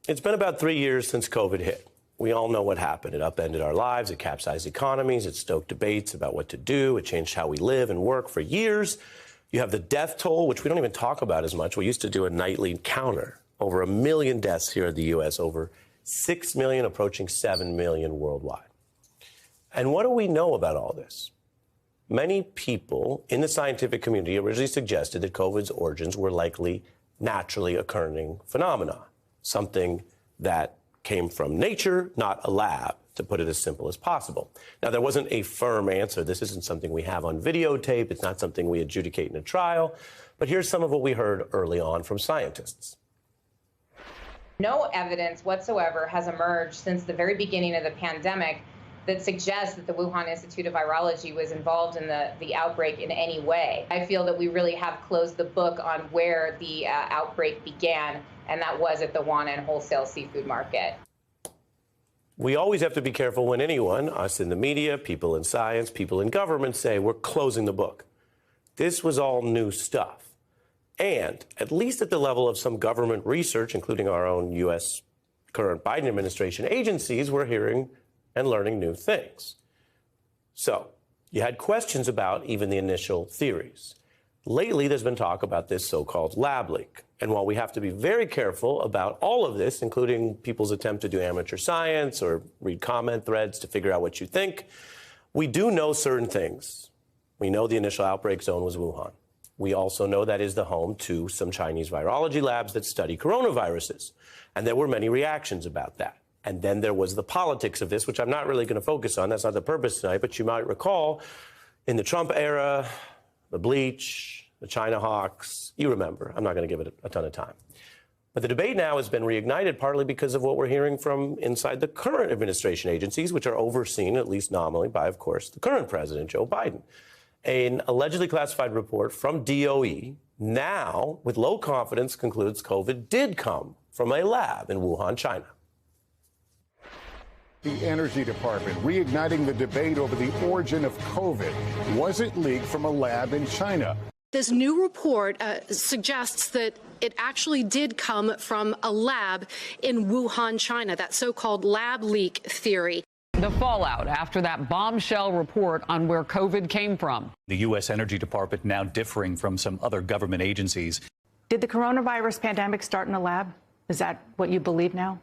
It's been about 3 years since COVID hit. We all know what happened. It upended our lives, it capsized economies, it stoked debates about what to do, it changed how we live and work for years. You have the death toll, which we don't even talk about as much. We used to do a nightly counter. Over 1 million deaths here in the U.S., over 6 million, approaching 7 million worldwide. And what do we know about all this? Many people in the scientific community originally suggested that COVID's origins were likely naturally occurring phenomena, something that came from nature, not a lab, to put it as simple as possible. Now, there wasn't a firm answer. This isn't something we have on videotape. It's not something we adjudicate in a trial. But here's some of what we heard early on from scientists. No evidence whatsoever has emerged since the very beginning of the pandemic that suggests that the Wuhan Institute of Virology was involved in the outbreak in any way. I feel that we really have closed the book on where the outbreak began, and that was at the Huanan wholesale seafood market. We always have to be careful when anyone, us in the media, people in science, people in government, say we're closing the book. This was all new stuff. And at least at the level of some government research, including our own U.S. current Biden administration agencies, we're hearing and learning new things. So you had questions about even the initial theories. Lately, there's been talk about this so-called lab leak. And while we have to be very careful about all of this, including people's attempt to do amateur science or read comment threads to figure out what you think, we do know certain things. We know the initial outbreak zone was Wuhan. We also know that is the home to some Chinese virology labs that study coronaviruses. And there were many reactions about that. And then there was the politics of this, which I'm not really going to focus on. That's not the purpose tonight. But you might recall in the Trump era, the bleach, the China hawks, you remember. I'm not going to give it a ton of time. But the debate now has been reignited partly because of what we're hearing from inside the current administration agencies, which are overseen, at least nominally, by, of course, the current president, Joe Biden. An allegedly classified report from DOE now, with low confidence, concludes COVID did come from a lab in Wuhan, China. The Energy Department reigniting the debate over the origin of COVID. Was it leaked from a lab in China? This new report suggests that it actually did come from a lab in Wuhan, China, that so-called lab leak theory. The fallout after that bombshell report on where COVID came from. The U.S. Energy Department now differing from some other government agencies. Did the coronavirus pandemic start in a lab? Is that what you believe now?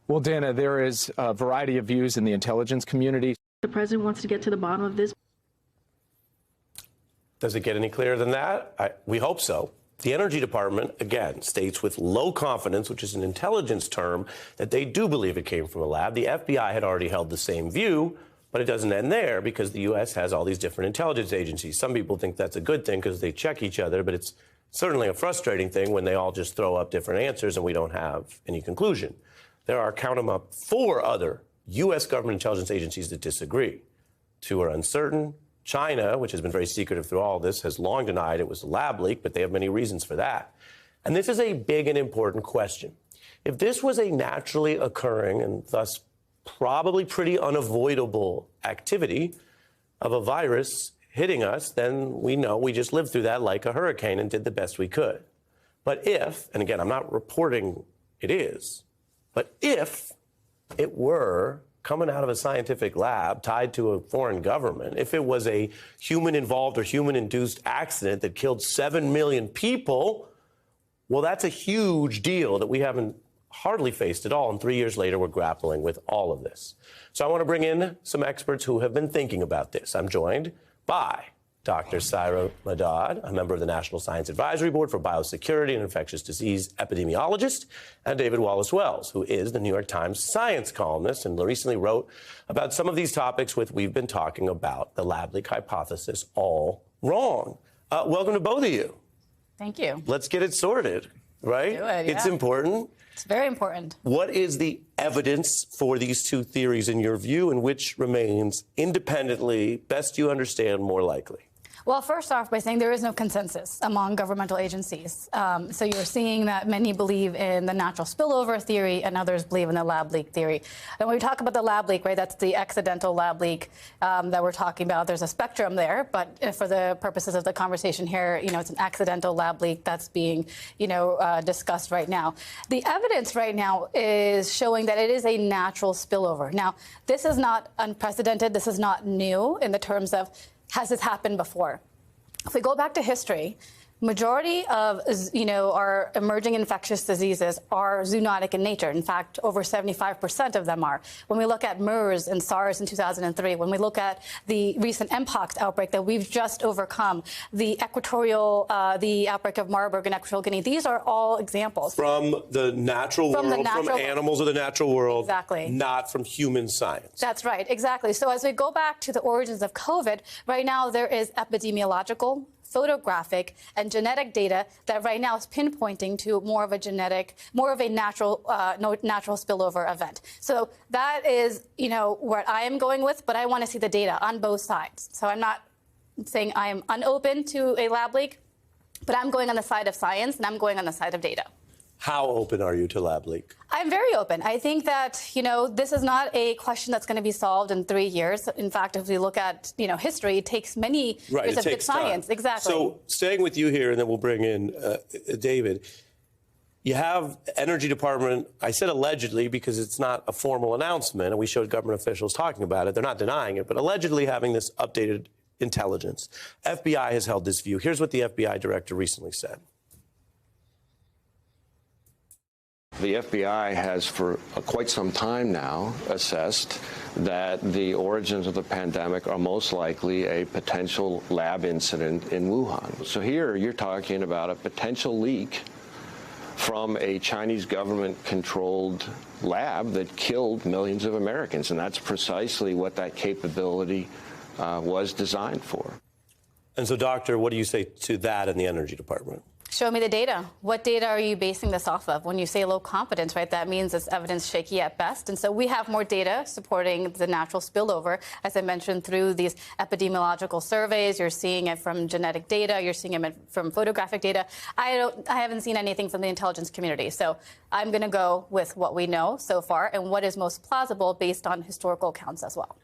Well, Dana, there is a variety of views in the intelligence community. The president wants to get to the bottom of this. Does it get any clearer than that? We hope so. The Energy Department, again, states with low confidence, which is an intelligence term, that they do believe it came from a lab. The FBI had already held the same view, but it doesn't end there because the U.S. has all these different intelligence agencies. Some people think that's a good thing because they check each other, but it's certainly a frustrating thing when they all just throw up different answers and we don't have any conclusion. There are, count them up, 4 other U.S. government intelligence agencies that disagree. 2 are uncertain. China, which has been very secretive through all this, has long denied it was a lab leak, but they have many reasons for that. And this is a big and important question. If this was a naturally occurring and thus probably pretty unavoidable activity of a virus hitting us, then we know we just lived through that like a hurricane and did the best we could. But if, and again, I'm not reporting it is, but if it were coming out of a scientific lab tied to a foreign government, if it was a human-involved or human-induced accident that killed 7 million people, well, that's a huge deal that we haven't hardly faced at all. And 3 years later, we're grappling with all of this. So I want to bring in some experts who have been thinking about this. I'm joined by Dr. Saira Madad, a member of the National Science Advisory Board for Biosecurity and Infectious Disease Epidemiologist, and David Wallace Wells, who is the New York Times science columnist and recently wrote about some of these topics we've been talking about, the lab leak hypothesis, all wrong. Welcome to both of you. Thank you. Let's get it sorted, right? Do it, yeah. It's important. It's very important. What is the evidence for these 2 theories in your view, and which remains independently, best you understand, more likely? Well, first off, by saying there is no consensus among governmental agencies. So you're seeing that many believe in the natural spillover theory and others believe in the lab leak theory. And when we talk about the lab leak, right, that's the accidental lab leak that we're talking about. There's a spectrum there, but for the purposes of the conversation here, it's an accidental lab leak that's being, discussed right now. The evidence right now is showing that it is a natural spillover. Now, this is not unprecedented. This is not new in the terms of has this happened before? If we go back to history, majority of, our emerging infectious diseases are zoonotic in nature. In fact, over 75% of them are. When we look at MERS and SARS in 2003, when we look at the recent Mpox outbreak that we've just overcome, the outbreak of Marburg in Equatorial Guinea, these are all examples. From the natural world, from animals of the natural world. Exactly. Not from human science. That's right, exactly. So as we go back to the origins of COVID, right now there is epidemiological, photographic and genetic data that right now is pinpointing to more of a natural spillover event. So that is, what I am going with, but I want to see the data on both sides. So I'm not saying I am unopen to a lab leak, but I'm going on the side of science and I'm going on the side of data. How open are you to lab leak? I'm very open. I think that, this is not a question that's going to be solved in 3 years. In fact, if we look at, history, it takes many years of good science. Exactly. So staying with you here, and then we'll bring in David. You have Energy Department, I said allegedly because it's not a formal announcement, and we showed government officials talking about it. They're not denying it, but allegedly having this updated intelligence. FBI has held this view. Here's what the FBI director recently said. The FBI has for quite some time now assessed that the origins of the pandemic are most likely a potential lab incident in Wuhan. So here you're talking about a potential leak from a Chinese government-controlled lab that killed millions of Americans, and that's precisely what that capability was designed for. And so, Doctor, what do you say to that in the Energy Department? Show me the data. What data are you basing this off of? When you say low confidence, right, that means it's evidence shaky at best. And so we have more data supporting the natural spillover, as I mentioned, through these epidemiological surveys. You're seeing it from genetic data. You're seeing it from photographic data. I haven't seen anything from the intelligence community. So I'm going to go with what we know so far and what is most plausible based on historical accounts as well.